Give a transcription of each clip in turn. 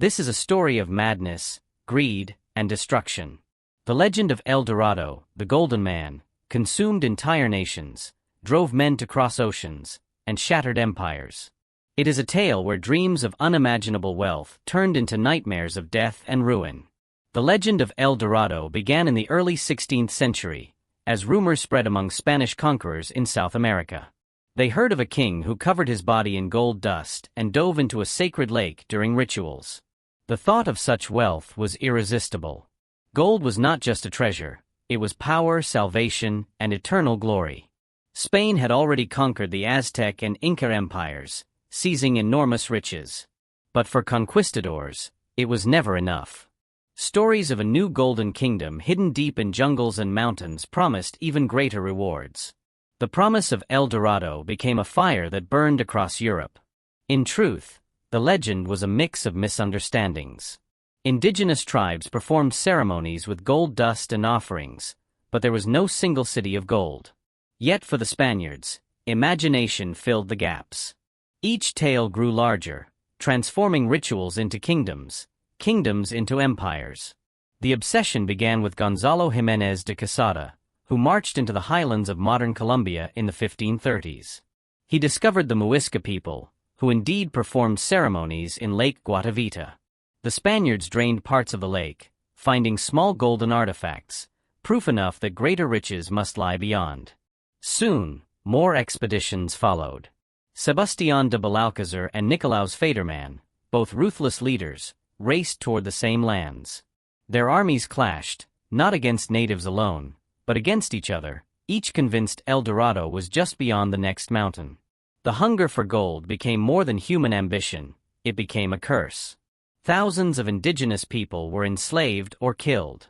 This is a story of madness, greed, and destruction. The legend of El Dorado, the Golden Man, consumed entire nations, drove men to cross oceans, and shattered empires. It is a tale where dreams of unimaginable wealth turned into nightmares of death and ruin. The legend of El Dorado began in the early 16th century, as rumors spread among Spanish conquerors in South America. They heard of a king who covered his body in gold dust and dove into a sacred lake during rituals. The thought of such wealth was irresistible. Gold was not just a treasure, it was power, salvation, and eternal glory. Spain had already conquered the Aztec and Inca empires, seizing enormous riches. But for conquistadors, it was never enough. Stories of a new golden kingdom hidden deep in jungles and mountains promised even greater rewards. The promise of El Dorado became a fire that burned across Europe. In truth, the legend was a mix of misunderstandings. Indigenous tribes performed ceremonies with gold dust and offerings, but there was no single city of gold. Yet for the Spaniards, imagination filled the gaps. Each tale grew larger, transforming rituals into kingdoms, kingdoms into empires. The obsession began with Gonzalo Jiménez de Quesada, who marched into the highlands of modern Colombia in the 1530s. He discovered the Muisca people, who indeed performed ceremonies in Lake Guatavita. The Spaniards drained parts of the lake, finding small golden artifacts, proof enough that greater riches must lie beyond. Soon, more expeditions followed. Sebastián de Belalcázar and Nicolaus Federman, both ruthless leaders, raced toward the same lands. Their armies clashed, not against natives alone, but against each other, each convinced El Dorado was just beyond the next mountain. The hunger for gold became more than human ambition, it became a curse. Thousands of indigenous people were enslaved or killed.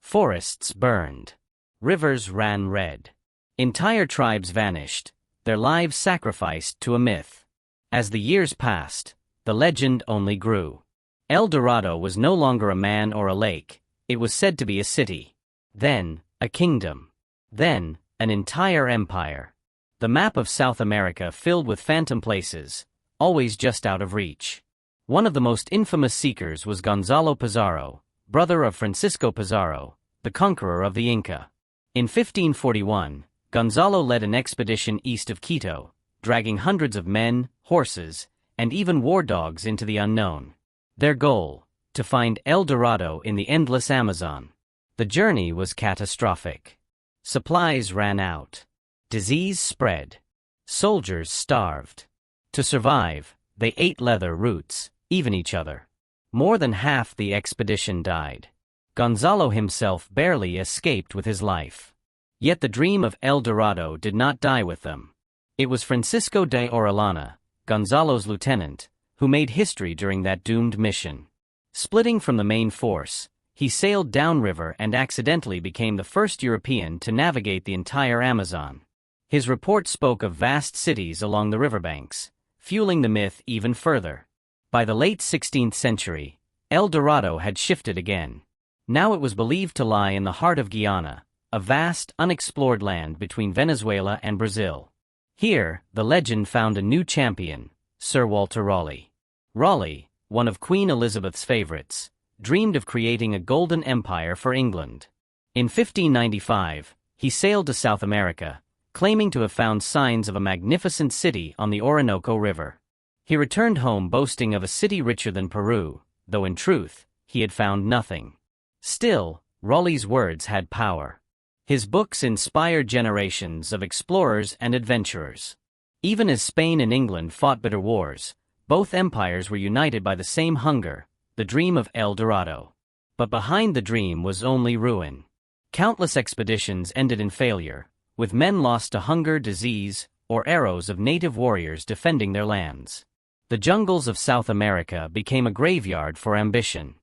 Forests burned. Rivers ran red. Entire tribes vanished, their lives sacrificed to a myth. As the years passed, the legend only grew. El Dorado was no longer a man or a lake, it was said to be a city. Then, a kingdom. Then, an entire empire. The map of South America filled with phantom places, always just out of reach. One of the most infamous seekers was Gonzalo Pizarro, brother of Francisco Pizarro, the conqueror of the Inca. In 1541, Gonzalo led an expedition east of Quito, dragging hundreds of men, horses, and even war dogs into the unknown. Their goal, to find El Dorado in the endless Amazon. The journey was catastrophic. Supplies ran out. Disease spread. Soldiers starved. To survive, they ate leather roots, even each other. More than half the expedition died. Gonzalo himself barely escaped with his life. Yet the dream of El Dorado did not die with them. It was Francisco de Orellana, Gonzalo's lieutenant, who made history during that doomed mission. Splitting from the main force, he sailed downriver and accidentally became the first European to navigate the entire Amazon. His report spoke of vast cities along the riverbanks, fueling the myth even further. By the late 16th century, El Dorado had shifted again. Now it was believed to lie in the heart of Guyana, a vast, unexplored land between Venezuela and Brazil. Here, the legend found a new champion, Sir Walter Raleigh. Raleigh, one of Queen Elizabeth's favorites, dreamed of creating a golden empire for England. In 1595, he sailed to South America, claiming to have found signs of a magnificent city on the Orinoco River. He returned home boasting of a city richer than Peru, though in truth, he had found nothing. Still, Raleigh's words had power. His books inspired generations of explorers and adventurers. Even as Spain and England fought bitter wars, both empires were united by the same hunger, the dream of El Dorado. But behind the dream was only ruin. Countless expeditions ended in failure, with men lost to hunger, disease, or arrows of native warriors defending their lands. The jungles of South America became a graveyard for ambition.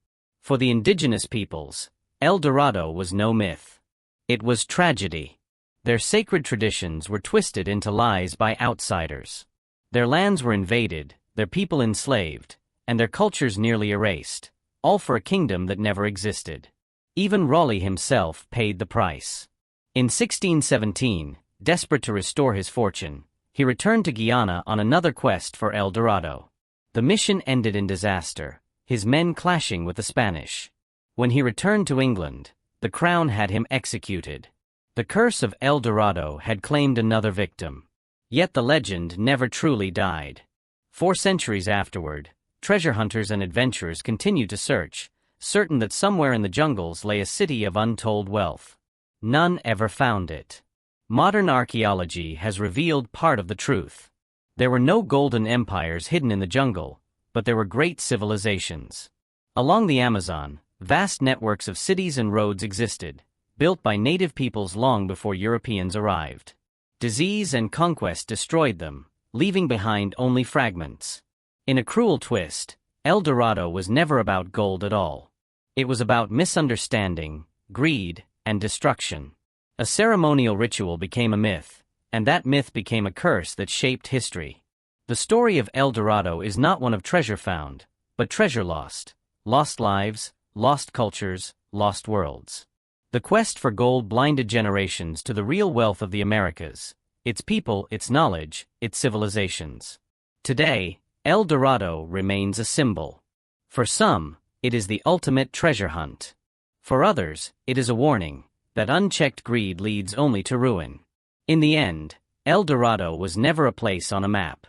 For the indigenous peoples, El Dorado was no myth. It was tragedy. Their sacred traditions were twisted into lies by outsiders. Their lands were invaded, their people enslaved, and their cultures nearly erased, all for a kingdom that never existed. Even Raleigh himself paid the price. In 1617, desperate to restore his fortune, he returned to Guyana on another quest for El Dorado. The mission ended in disaster, his men clashing with the Spanish. When he returned to England, the crown had him executed. The curse of El Dorado had claimed another victim. Yet the legend never truly died. 4 centuries afterward, treasure hunters and adventurers continued to search, certain that somewhere in the jungles lay a city of untold wealth. None ever found it. Modern archaeology has revealed part of the truth. There were no golden empires hidden in the jungle, but there were great civilizations. Along the Amazon, vast networks of cities and roads existed, built by native peoples long before Europeans arrived. Disease and conquest destroyed them, leaving behind only fragments. In a cruel twist, El Dorado was never about gold at all. It was about misunderstanding, greed, and destruction. A ceremonial ritual became a myth, and that myth became a curse that shaped history. The story of El Dorado is not one of treasure found, but treasure lost. Lost lives, lost cultures, lost worlds. The quest for gold blinded generations to the real wealth of the Americas, its people, its knowledge, its civilizations. Today, El Dorado remains a symbol. For some, it is the ultimate treasure hunt. For others, it is a warning that unchecked greed leads only to ruin. In the end, El Dorado was never a place on a map.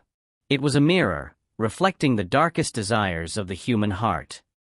It was a mirror, reflecting the darkest desires of the human heart.